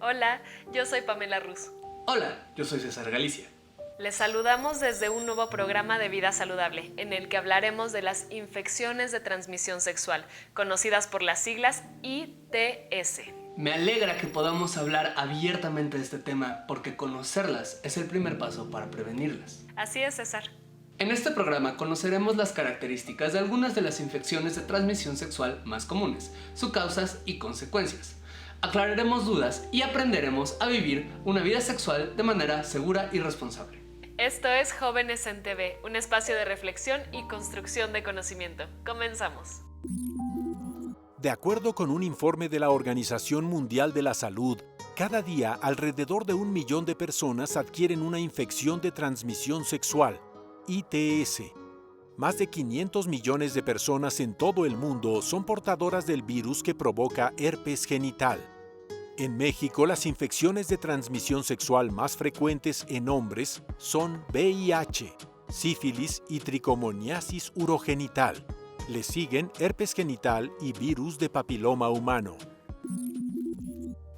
Hola, yo soy Pamela Ruz. Hola, yo soy César Galicia. Les saludamos desde un nuevo programa de Vida Saludable, en el que hablaremos de las infecciones de transmisión sexual, conocidas por las siglas ITS. Me alegra que podamos hablar abiertamente de este tema, porque conocerlas es el primer paso para prevenirlas. Así es, César. En este programa conoceremos las características de algunas de las infecciones de transmisión sexual más comunes, sus causas y consecuencias. Aclararemos dudas y aprenderemos a vivir una vida sexual de manera segura y responsable. Esto es Jóvenes en TV, un espacio de reflexión y construcción de conocimiento. Comenzamos. De acuerdo con un informe de la Organización Mundial de la Salud, cada día alrededor de 1 millón de personas adquieren una infección de transmisión sexual, ITS. Más de 500 millones de personas en todo el mundo son portadoras del virus que provoca herpes genital. En México, las infecciones de transmisión sexual más frecuentes en hombres son VIH, sífilis y tricomoniasis urogenital. Le siguen herpes genital y virus de papiloma humano.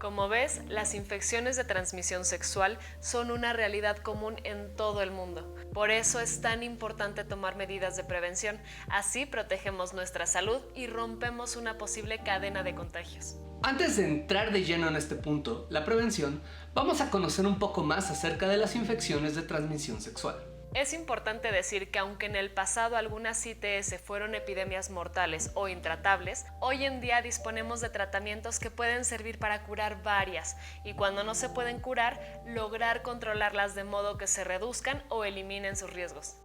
Como ves, las infecciones de transmisión sexual son una realidad común en todo el mundo. Por eso es tan importante tomar medidas de prevención. Así protegemos nuestra salud y rompemos una posible cadena de contagios. Antes de entrar de lleno en este punto, la prevención, vamos a conocer un poco más acerca de las infecciones de transmisión sexual. Es importante decir que aunque en el pasado algunas ITS fueron epidemias mortales o intratables, hoy en día disponemos de tratamientos que pueden servir para curar varias y cuando no se pueden curar, lograr controlarlas de modo que se reduzcan o eliminen sus riesgos.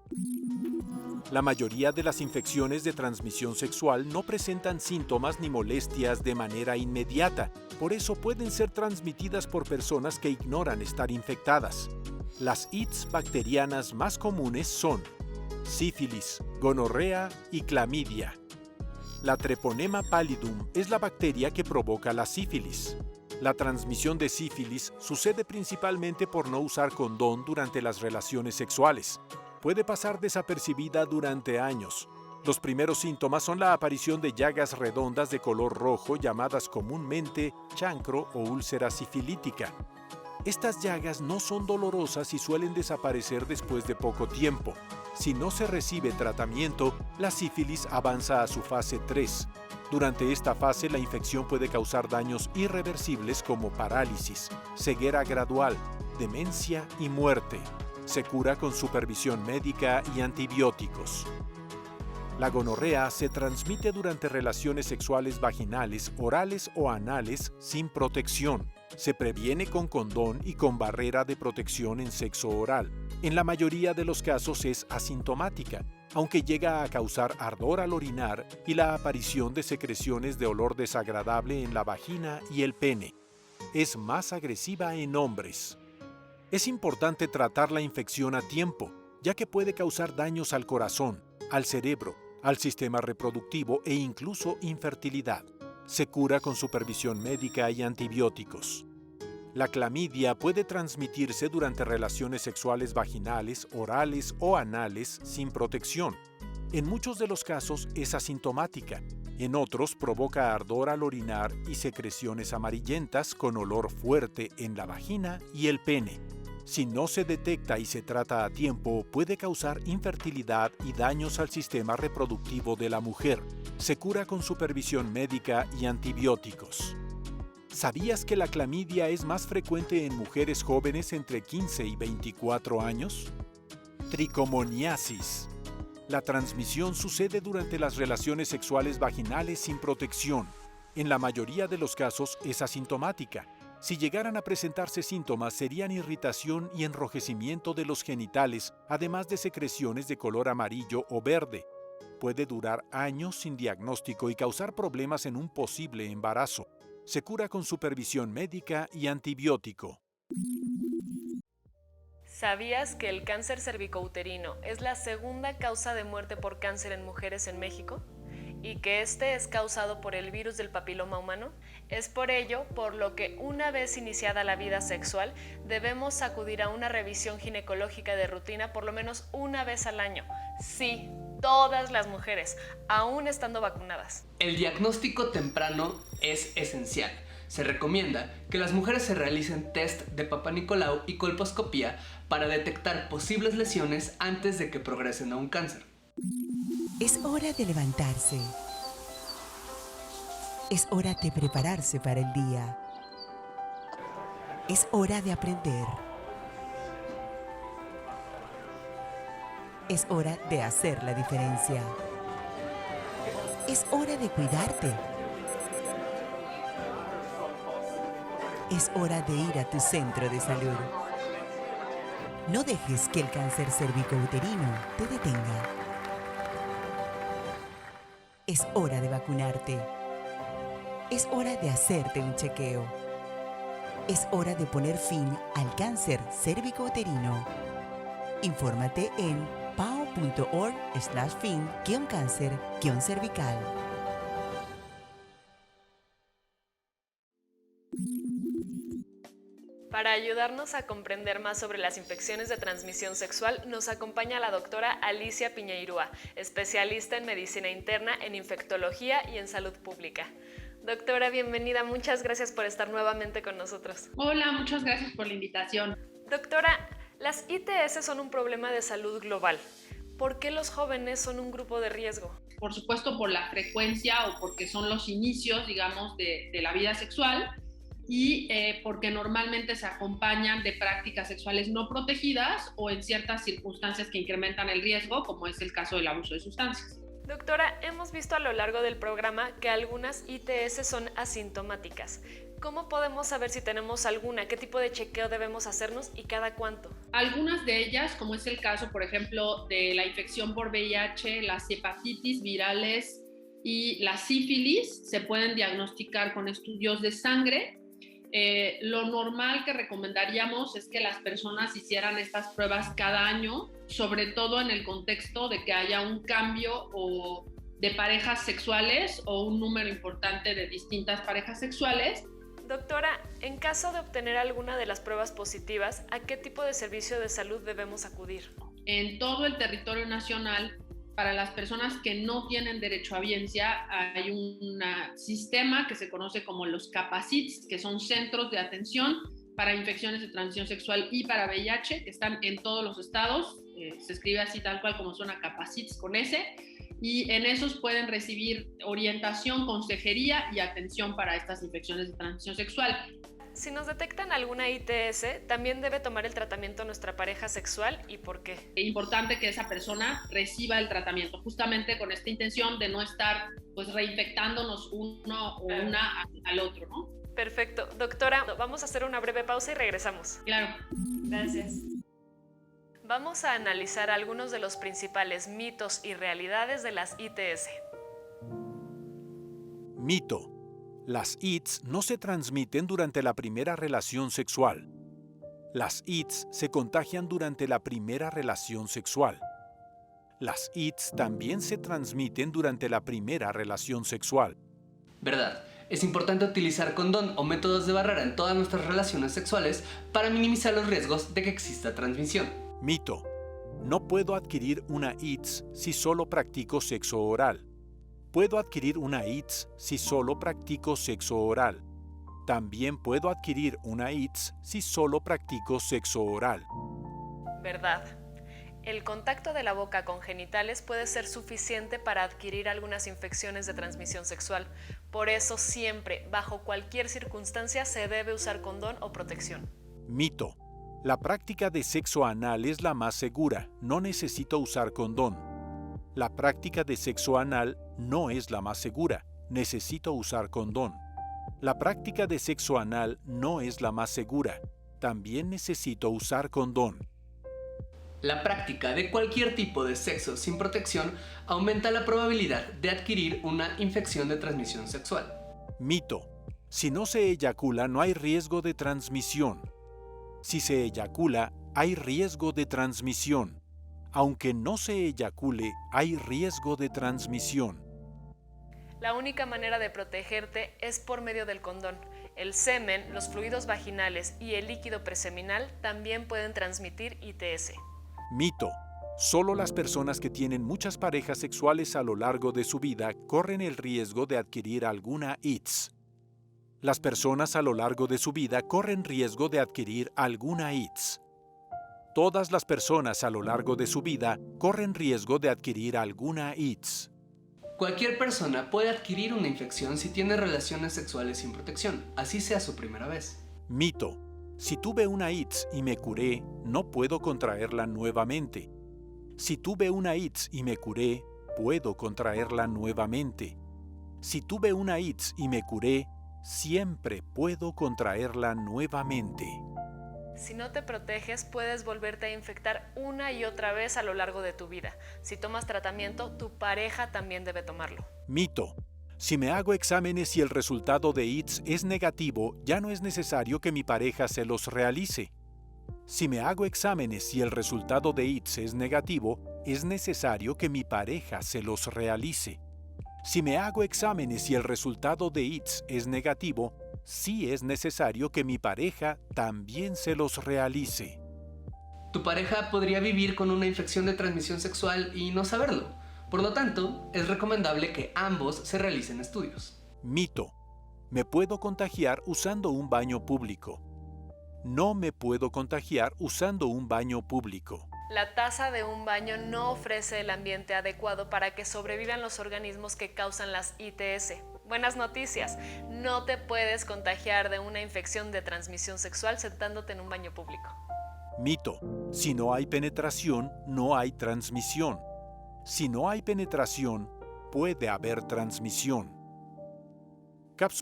La mayoría de las infecciones de transmisión sexual no presentan síntomas ni molestias de manera inmediata, por eso pueden ser transmitidas por personas que ignoran estar infectadas. Las ITS bacterianas más comunes son sífilis, gonorrea y clamidia. La Treponema pallidum es la bacteria que provoca la sífilis. La transmisión de sífilis sucede principalmente por no usar condón durante las relaciones sexuales. Puede pasar desapercibida durante años. Los primeros síntomas son la aparición de llagas redondas de color rojo llamadas comúnmente chancro o úlcera sifilítica. Estas llagas no son dolorosas y suelen desaparecer después de poco tiempo. Si no se recibe tratamiento, la sífilis avanza a su fase 3. Durante esta fase, la infección puede causar daños irreversibles como parálisis, ceguera gradual, demencia y muerte. Se cura con supervisión médica y antibióticos. La gonorrea se transmite durante relaciones sexuales vaginales, orales o anales sin protección. Se previene con condón y con barrera de protección en sexo oral. En la mayoría de los casos es asintomática, aunque llega a causar ardor al orinar y la aparición de secreciones de olor desagradable en la vagina y el pene. Es más agresiva en hombres. Es importante tratar la infección a tiempo, ya que puede causar daños al corazón, al cerebro, al sistema reproductivo e incluso infertilidad. Se cura con supervisión médica y antibióticos. La clamidia puede transmitirse durante relaciones sexuales vaginales, orales o anales sin protección. En muchos de los casos es asintomática. En otros provoca ardor al orinar y secreciones amarillentas con olor fuerte en la vagina y el pene. Si no se detecta y se trata a tiempo, puede causar infertilidad y daños al sistema reproductivo de la mujer. Se cura con supervisión médica y antibióticos. ¿Sabías que la clamidia es más frecuente en mujeres jóvenes entre 15 y 24 años? Tricomoniasis. La transmisión sucede durante las relaciones sexuales vaginales sin protección. En la mayoría de los casos es asintomática. Si llegaran a presentarse síntomas, serían irritación y enrojecimiento de los genitales, además de secreciones de color amarillo o verde. Puede durar años sin diagnóstico y causar problemas en un posible embarazo. Se cura con supervisión médica y antibiótico. ¿Sabías que el cáncer cervicouterino es la segunda causa de muerte por cáncer en mujeres en México? ¿Y que este es causado por el virus del papiloma humano? Es por ello por lo que una vez iniciada la vida sexual debemos acudir a una revisión ginecológica de rutina por lo menos una vez al año. Sí, todas las mujeres, aún estando vacunadas. El diagnóstico temprano es esencial. Se recomienda que las mujeres se realicen test de Papa Nicolau y colposcopía para detectar posibles lesiones antes de que progresen a un cáncer. Es hora de levantarse. Es hora de prepararse para el día. Es hora de aprender. Es hora de hacer la diferencia. Es hora de cuidarte. Es hora de ir a tu centro de salud. No dejes que el cáncer cervicouterino te detenga. Es hora de vacunarte. Es hora de hacerte un chequeo. Es hora de poner fin al cáncer cervicouterino. Infórmate en pao.org/fin-cáncer-cervical. Para ayudarnos a comprender más sobre las infecciones de transmisión sexual, nos acompaña la doctora Alicia Piñeirúa, especialista en medicina interna, en infectología y en salud pública. Doctora, bienvenida, muchas gracias por estar nuevamente con nosotros. Hola, muchas gracias por la invitación. Doctora, las ITS son un problema de salud global. ¿Por qué los jóvenes son un grupo de riesgo? Por supuesto, por la frecuencia o porque son los inicios, digamos, de la vida sexual y porque normalmente se acompañan de prácticas sexuales no protegidas o en ciertas circunstancias que incrementan el riesgo, como es el caso del abuso de sustancias. Doctora, hemos visto a lo largo del programa que algunas ITS son asintomáticas. ¿Cómo podemos saber si tenemos alguna? ¿Qué tipo de chequeo debemos hacernos y cada cuánto? Algunas de ellas, como es el caso, por ejemplo, de la infección por VIH, las hepatitis virales y la sífilis, se pueden diagnosticar con estudios de sangre. Lo normal que recomendaríamos es que las personas hicieran estas pruebas cada año, sobre todo en el contexto de que haya un cambio o de parejas sexuales o un número importante de distintas parejas sexuales. Doctora, en caso de obtener alguna de las pruebas positivas, ¿a qué tipo de servicio de salud debemos acudir? En todo el territorio nacional, para las personas que no tienen derecho a audiencia, hay un sistema que se conoce como los CAPACITS, que son centros de atención para infecciones de transmisión sexual y para VIH, que están en todos los estados. Se escribe así tal cual como suena, CAPACITS con S. Y en esos pueden recibir orientación, consejería y atención para estas infecciones de transmisión sexual. Si nos detectan alguna ITS, también debe tomar el tratamiento nuestra pareja sexual, ¿y por qué? Es importante que esa persona reciba el tratamiento, justamente con esta intención de no estar pues reinfectándonos uno o una al otro, ¿no? Perfecto. Doctora, vamos a hacer una breve pausa y regresamos. Claro. Gracias. Vamos a analizar algunos de los principales mitos y realidades de las ITS. Mito. Las ITS no se transmiten durante la primera relación sexual. Las ITS se contagian durante la primera relación sexual. Las ITS también se transmiten durante la primera relación sexual. ¿Verdad? Es importante utilizar condón o métodos de barrera en todas nuestras relaciones sexuales para minimizar los riesgos de que exista transmisión. Mito. No puedo adquirir una ITS si solo practico sexo oral. Puedo adquirir una ITS si solo practico sexo oral. También puedo adquirir una ITS si solo practico sexo oral. ¿Verdad? El contacto de la boca con genitales puede ser suficiente para adquirir algunas infecciones de transmisión sexual. Por eso siempre, bajo cualquier circunstancia, se debe usar condón o protección. Mito. La práctica de sexo anal es la más segura. No necesito usar condón. La práctica de sexo anal no es la más segura. Necesito usar condón. La práctica de sexo anal no es la más segura. También necesito usar condón. La práctica de cualquier tipo de sexo sin protección aumenta la probabilidad de adquirir una infección de transmisión sexual. Mito. Si no se eyacula, no hay riesgo de transmisión. Si se eyacula, hay riesgo de transmisión. Aunque no se eyacule, hay riesgo de transmisión. La única manera de protegerte es por medio del condón. El semen, los fluidos vaginales y el líquido preseminal también pueden transmitir ITS. Mito. Solo las personas que tienen muchas parejas sexuales a lo largo de su vida corren el riesgo de adquirir alguna ITS. Las personas a lo largo de su vida corren riesgo de adquirir alguna ITS. Todas las personas a lo largo de su vida corren riesgo de adquirir alguna ITS. Cualquier persona puede adquirir una infección si tiene relaciones sexuales sin protección, así sea su primera vez. Mito. Si tuve una ITS y me curé, no puedo contraerla nuevamente. Si tuve una ITS y me curé, puedo contraerla nuevamente. Si tuve una ITS y me curé, siempre puedo contraerla nuevamente. Si no te proteges, puedes volverte a infectar una y otra vez a lo largo de tu vida. Si tomas tratamiento, tu pareja también debe tomarlo. Mito. Si me hago exámenes y el resultado de ITS es negativo, ya no es necesario que mi pareja se los realice. Si me hago exámenes y el resultado de ITS es negativo, es necesario que mi pareja se los realice. Si me hago exámenes y el resultado de ITS es negativo, sí es necesario que mi pareja también se los realice. Tu pareja podría vivir con una infección de transmisión sexual y no saberlo. Por lo tanto, es recomendable que ambos se realicen estudios. Mito. Me puedo contagiar usando un baño público. No me puedo contagiar usando un baño público. La taza de un baño no ofrece el ambiente adecuado para que sobrevivan los organismos que causan las ITS. Buenas noticias, no te puedes contagiar de una infección de transmisión sexual sentándote en un baño público. Mito. Si no hay penetración, no hay transmisión. Si no hay penetración, puede haber transmisión.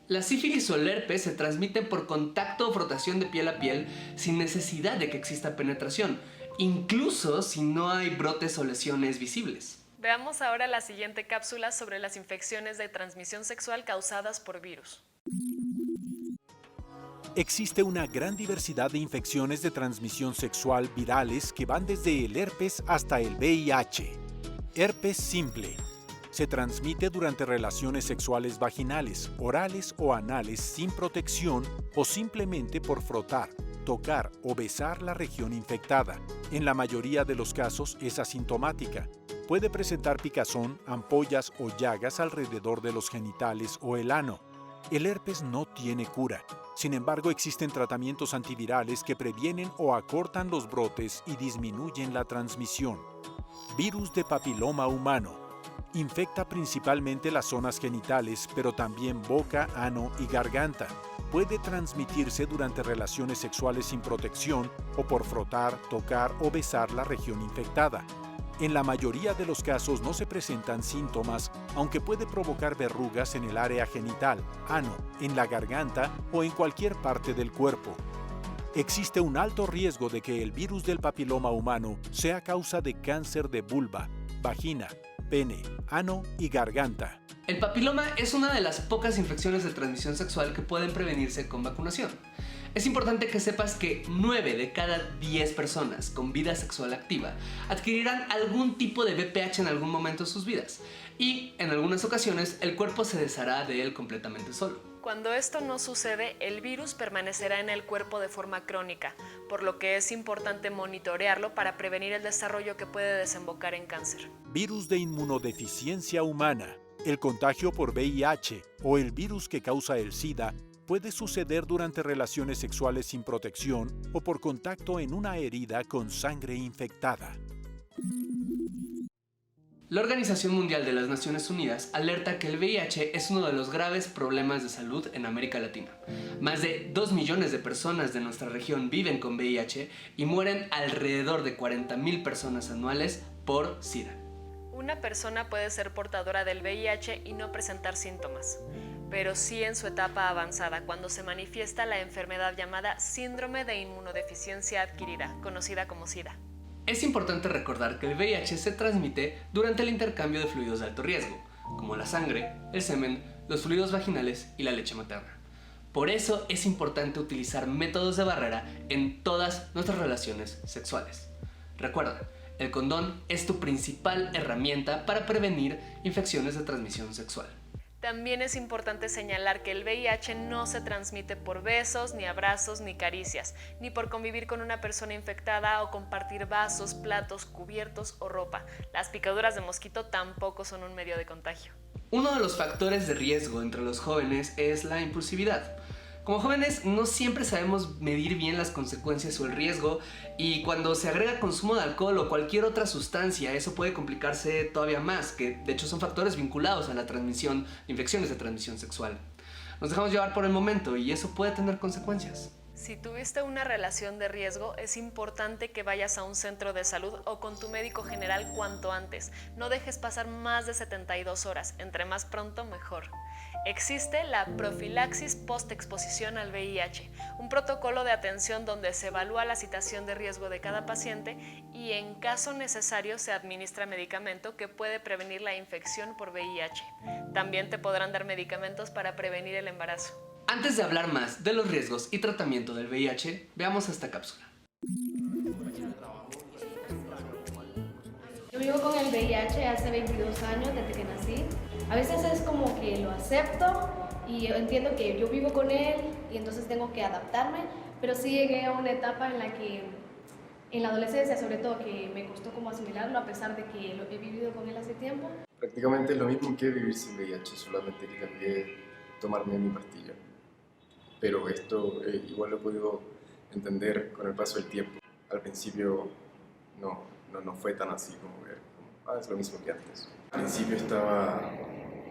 La sífilis o el herpes se transmiten por contacto o frotación de piel a piel sin necesidad de que exista penetración, incluso si no hay brotes o lesiones visibles. Veamos ahora la siguiente cápsula sobre las infecciones de transmisión sexual causadas por virus. Existe una gran diversidad de infecciones de transmisión sexual virales que van desde el herpes hasta el VIH. Herpes simple. Se transmite durante relaciones sexuales vaginales, orales o anales sin protección o simplemente por frotar, tocar o besar la región infectada. En la mayoría de los casos es asintomática. Puede presentar picazón, ampollas o llagas alrededor de los genitales o el ano. El herpes no tiene cura. Sin embargo, existen tratamientos antivirales que previenen o acortan los brotes y disminuyen la transmisión. Virus de papiloma humano. Infecta principalmente las zonas genitales, pero también boca, ano y garganta. Puede transmitirse durante relaciones sexuales sin protección o por frotar, tocar o besar la región infectada. En la mayoría de los casos no se presentan síntomas, aunque puede provocar verrugas en el área genital, ano, en la garganta o en cualquier parte del cuerpo. Existe un alto riesgo de que el virus del papiloma humano sea causa de cáncer de vulva, vagina, pene, ano y garganta. El papiloma es una de las pocas infecciones de transmisión sexual que pueden prevenirse con vacunación. Es importante que sepas que 9 de cada 10 personas con vida sexual activa adquirirán algún tipo de VPH en algún momento de sus vidas y en algunas ocasiones el cuerpo se deshará de él completamente solo. Cuando esto no sucede, el virus permanecerá en el cuerpo de forma crónica, por lo que es importante monitorearlo para prevenir el desarrollo que puede desembocar en cáncer. Virus de inmunodeficiencia humana. El contagio por VIH o el virus que causa el SIDA puede suceder durante relaciones sexuales sin protección o por contacto en una herida con sangre infectada. La Organización Mundial de las Naciones Unidas alerta que el VIH es uno de los graves problemas de salud en América Latina. Más de 2 millones de personas de nuestra región viven con VIH y mueren alrededor de 40,000 personas anuales por SIDA. Una persona puede ser portadora del VIH y no presentar síntomas, pero sí en su etapa avanzada, cuando se manifiesta la enfermedad llamada síndrome de inmunodeficiencia adquirida, conocida como SIDA. Es importante recordar que el VIH se transmite durante el intercambio de fluidos de alto riesgo, como la sangre, el semen, los fluidos vaginales y la leche materna. Por eso es importante utilizar métodos de barrera en todas nuestras relaciones sexuales. Recuerda, el condón es tu principal herramienta para prevenir infecciones de transmisión sexual. También es importante señalar que el VIH no se transmite por besos, ni abrazos, ni caricias, ni por convivir con una persona infectada o compartir vasos, platos, cubiertos o ropa. Las picaduras de mosquito tampoco son un medio de contagio. Uno de los factores de riesgo entre los jóvenes es la impulsividad. Como jóvenes no siempre sabemos medir bien las consecuencias o el riesgo, y cuando se agrega consumo de alcohol o cualquier otra sustancia, eso puede complicarse todavía más, que de hecho son factores vinculados a la transmisión de infecciones de transmisión sexual. Nos dejamos llevar por el momento y eso puede tener consecuencias. Si tuviste una relación de riesgo, es importante que vayas a un centro de salud o con tu médico general cuanto antes. No dejes pasar más de 72 horas, entre más pronto mejor. Existe la profilaxis postexposición al VIH, un protocolo de atención donde se evalúa la situación de riesgo de cada paciente y en caso necesario se administra medicamento que puede prevenir la infección por VIH. También te podrán dar medicamentos para prevenir el embarazo. Antes de hablar más de los riesgos y tratamiento del VIH, veamos esta cápsula. Yo vivo con el VIH hace 22 años, desde que nací. A veces es como que lo acepto y entiendo que yo vivo con él y entonces tengo que adaptarme, pero sí llegué a una etapa en la que, en la adolescencia sobre todo, que me costó como asimilarlo a pesar de que lo he vivido con él hace tiempo. Prácticamente es lo mismo que vivir sin VIH, solamente que cambié tomarme mi pastilla. Pero esto igual lo he podido entender con el paso del tiempo. Al principio no fue tan así como ver, es lo mismo que antes. Al principio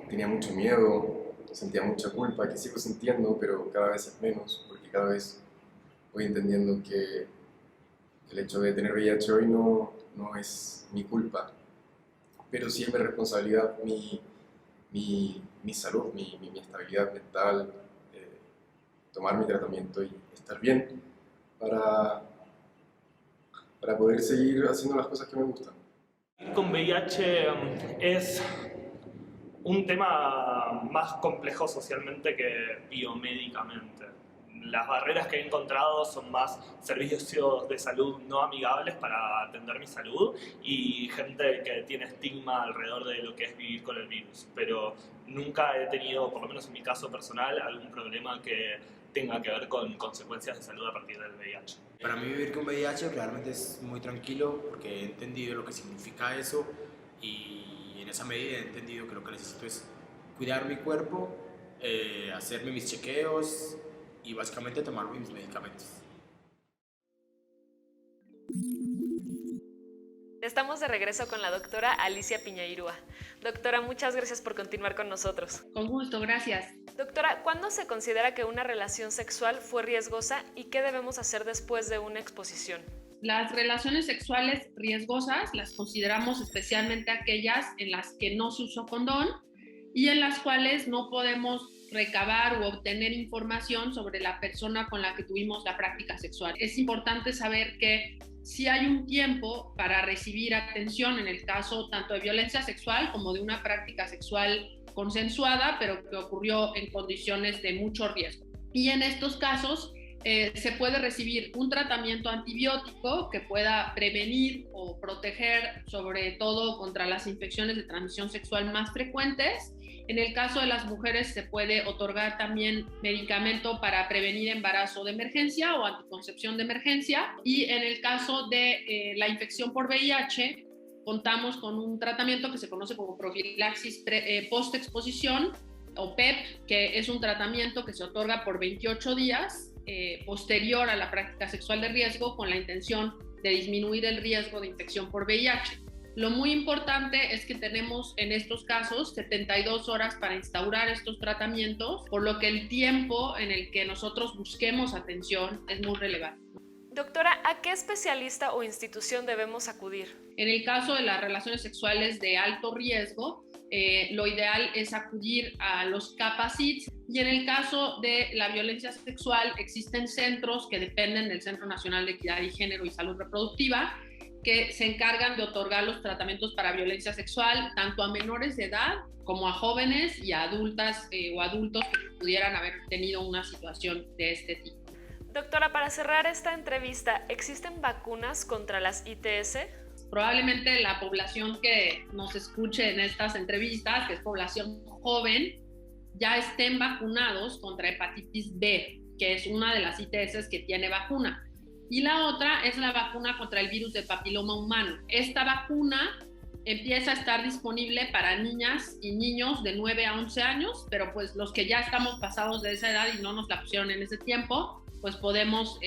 tenía mucho miedo, sentía mucha culpa, que sigo sintiendo, pero cada vez es menos, porque cada vez voy entendiendo que el hecho de tener VIH hoy no es mi culpa, pero sí es mi responsabilidad, mi salud, mi estabilidad mental, tomar mi tratamiento y estar bien para poder seguir haciendo las cosas que me gustan. Con VIH es un tema más complejo socialmente que biomédicamente. Las barreras que he encontrado son más servicios de salud no amigables para atender mi salud y gente que tiene estigma alrededor de lo que es vivir con el virus. Pero nunca he tenido, por lo menos en mi caso personal, algún problema que tenga que ver con consecuencias de salud a partir del VIH. Para mí vivir con VIH realmente es muy tranquilo porque he entendido lo que significa eso y en esa medida he entendido que lo que necesito es cuidar mi cuerpo, hacerme mis chequeos y básicamente tomar mis medicamentos. Estamos de regreso con la doctora Alicia Piñeirúa. Doctora, muchas gracias por continuar con nosotros. Con gusto, gracias. Doctora, ¿cuándo se considera que una relación sexual fue riesgosa y qué debemos hacer después de una exposición? Las relaciones sexuales riesgosas las consideramos especialmente aquellas en las que no se usó condón y en las cuales no podemos recabar u obtener información sobre la persona con la que tuvimos la práctica sexual. Es importante saber que sí hay un tiempo para recibir atención en el caso tanto de violencia sexual como de una práctica sexual consensuada, pero que ocurrió en condiciones de mucho riesgo. Y en estos casos se puede recibir un tratamiento antibiótico que pueda prevenir o proteger sobre todo contra las infecciones de transmisión sexual más frecuentes. En el caso de las mujeres se puede otorgar también medicamento para prevenir embarazo de emergencia o anticoncepción de emergencia. Y en el caso de la infección por VIH, contamos con un tratamiento que se conoce como profilaxis postexposición o PEP, que es un tratamiento que se otorga por 28 días posterior a la práctica sexual de riesgo con la intención de disminuir el riesgo de infección por VIH. Lo muy importante es que tenemos en estos casos 72 horas para instaurar estos tratamientos, por lo que el tiempo en el que nosotros busquemos atención es muy relevante. Doctora, ¿a qué especialista o institución debemos acudir? En el caso de las relaciones sexuales de alto riesgo, lo ideal es acudir a los CAPACITs y en el caso de la violencia sexual existen centros que dependen del Centro Nacional de Equidad y Género y Salud Reproductiva que se encargan de otorgar los tratamientos para violencia sexual tanto a menores de edad como a jóvenes y a adultas o adultos que pudieran haber tenido una situación de este tipo. Doctora, para cerrar esta entrevista, ¿existen vacunas contra las ITS? Probablemente la población que nos escuche en estas entrevistas, que es población joven, ya estén vacunados contra hepatitis B, que es una de las ITS que tiene vacuna. Y la otra es la vacuna contra el virus del papiloma humano. Esta vacuna empieza a estar disponible para niñas y niños de 9 a 11 años, pero pues los que ya estamos pasados de esa edad y no nos la pusieron en ese tiempo, pues podemos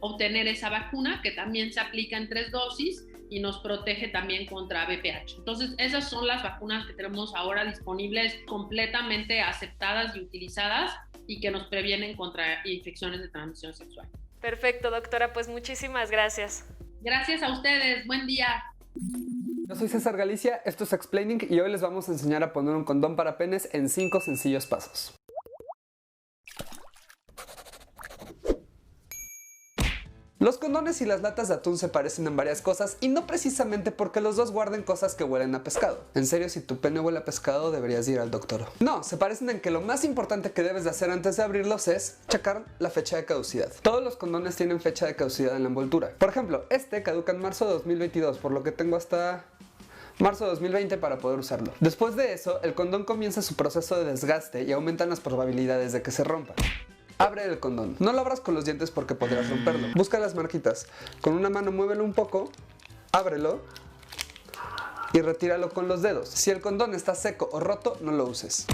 obtener esa vacuna que también se aplica en 3 dosis y nos protege también contra VPH. Entonces, esas son las vacunas que tenemos ahora disponibles, completamente aceptadas y utilizadas y que nos previenen contra infecciones de transmisión sexual. Perfecto, doctora, pues muchísimas gracias. Gracias a ustedes, buen día. Yo soy César Galicia, esto es Explaining y hoy les vamos a enseñar a poner un condón para penes en 5 sencillos pasos. Los condones y las latas de atún se parecen en varias cosas y no precisamente porque los dos guarden cosas que huelen a pescado. En serio, si tu pene huele a pescado deberías ir al doctor. No, se parecen en que lo más importante que debes de hacer antes de abrirlos es checar la fecha de caducidad. Todos los condones tienen fecha de caducidad en la envoltura. Por ejemplo, este caduca en marzo de 2022, por lo que tengo hasta marzo de 2020 para poder usarlo. Después de eso, el condón comienza su proceso de desgaste y aumentan las probabilidades de que se rompa. Abre el condón. No lo abras con los dientes porque podrías romperlo. Busca las marquitas. Con una mano muévelo un poco, ábrelo y retíralo con los dedos. Si el condón está seco o roto, no lo uses.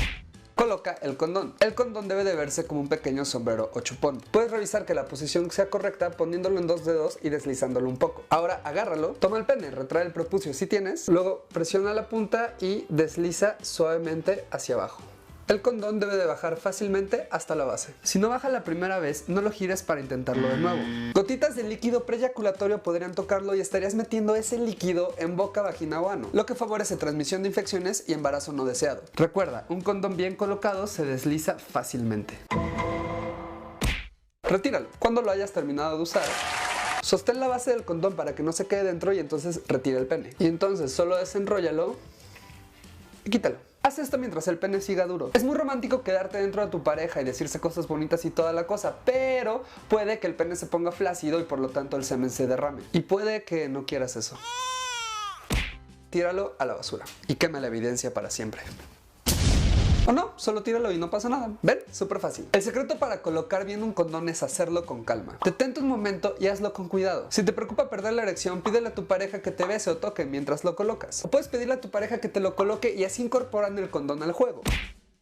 Coloca el condón. El condón debe de verse como un pequeño sombrero o chupón. Puedes revisar que la posición sea correcta poniéndolo en 2 dedos y deslizándolo un poco. Ahora agárralo, toma el pene, retrae el prepucio si tienes, luego presiona la punta y desliza suavemente hacia abajo. El condón debe de bajar fácilmente hasta la base. Si no baja la primera vez, no lo gires para intentarlo de nuevo. Gotitas de líquido preyaculatorio podrían tocarlo y estarías metiendo ese líquido en boca, vagina o ano, lo que favorece transmisión de infecciones y embarazo no deseado. Recuerda, un condón bien colocado se desliza fácilmente. Retíralo. Cuando lo hayas terminado de usar, sostén la base del condón para que no se quede dentro y entonces retira el pene. Y entonces solo desenróllalo y quítalo. Haz esto mientras el pene siga duro. Es muy romántico quedarte dentro de tu pareja y decirse cosas bonitas y toda la cosa, pero puede que el pene se ponga flácido y por lo tanto el semen se derrame. Y puede que no quieras eso. Tíralo a la basura y quema la evidencia para siempre. O no, solo tíralo y no pasa nada. ¿Ven? Súper fácil. El secreto para colocar bien un condón es hacerlo con calma. Detente un momento y hazlo con cuidado. Si te preocupa perder la erección, pídele a tu pareja que te bese o toque mientras lo colocas. O puedes pedirle a tu pareja que te lo coloque y así incorporan el condón al juego.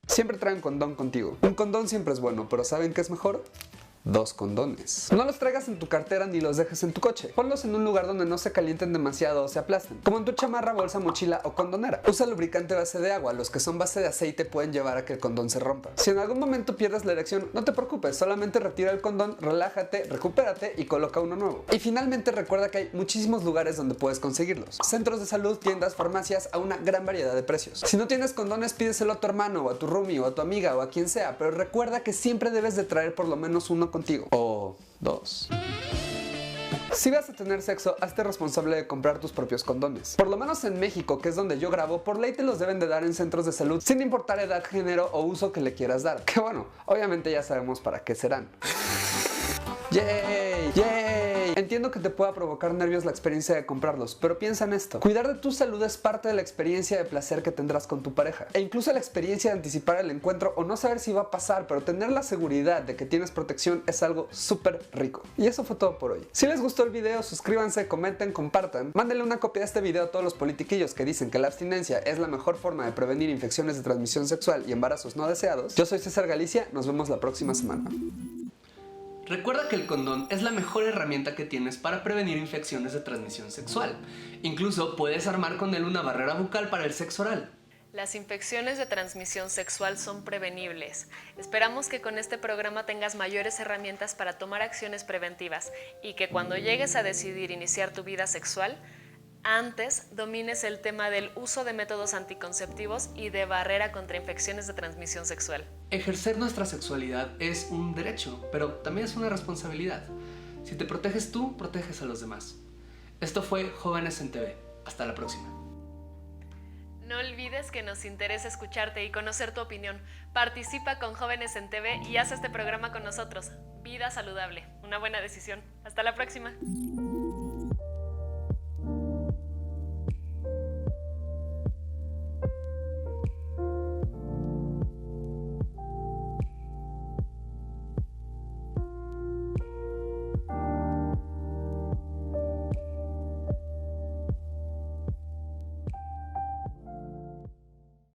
Siempre trae un condón contigo. Un condón siempre es bueno, pero ¿saben qué es mejor? 2 condones. No los traigas en tu cartera ni los dejes en tu coche. Ponlos en un lugar donde no se calienten demasiado o se aplasten, como en tu chamarra, bolsa, mochila o condonera. Usa lubricante base de agua. Los que son base de aceite pueden llevar a que el condón se rompa. Si en algún momento pierdes la erección, no te preocupes, solamente retira el condón, relájate, recupérate y coloca uno nuevo. Y finalmente recuerda que hay muchísimos lugares donde puedes conseguirlos. Centros de salud, tiendas, farmacias, a una gran variedad de precios. Si no tienes condones, pídeselo a tu hermano o a tu roomie o a tu amiga o a quien sea, pero recuerda que siempre debes de traer por lo menos uno contigo. O 2. Si vas a tener sexo, hazte responsable de comprar tus propios condones. Por lo menos en México, que es donde yo grabo, por ley te los deben de dar en centros de salud, sin importar edad, género o uso que le quieras dar. Que bueno, obviamente ya sabemos para qué serán. ¡Yay! ¡Yay! Entiendo que te pueda provocar nervios la experiencia de comprarlos, pero piensa en esto. Cuidar de tu salud es parte de la experiencia de placer que tendrás con tu pareja. E incluso la experiencia de anticipar el encuentro o no saber si va a pasar, pero tener la seguridad de que tienes protección es algo súper rico. Y eso fue todo por hoy. Si les gustó el video, suscríbanse, comenten, compartan. Mándenle una copia de este video a todos los politiquillos que dicen que la abstinencia es la mejor forma de prevenir infecciones de transmisión sexual y embarazos no deseados. Yo soy César Galicia, nos vemos la próxima semana. Recuerda que el condón es la mejor herramienta que tienes para prevenir infecciones de transmisión sexual. Incluso puedes armar con él una barrera bucal para el sexo oral. Las infecciones de transmisión sexual son prevenibles. Esperamos que con este programa tengas mayores herramientas para tomar acciones preventivas y que cuando llegues a decidir iniciar tu vida sexual, antes domines el tema del uso de métodos anticonceptivos y de barrera contra infecciones de transmisión sexual. Ejercer nuestra sexualidad es un derecho, pero también es una responsabilidad. Si te proteges tú, proteges a los demás. Esto fue Jóvenes en TV. Hasta la próxima. No olvides que nos interesa escucharte y conocer tu opinión. Participa con Jóvenes en TV y haz este programa con nosotros. Vida saludable, una buena decisión. Hasta la próxima.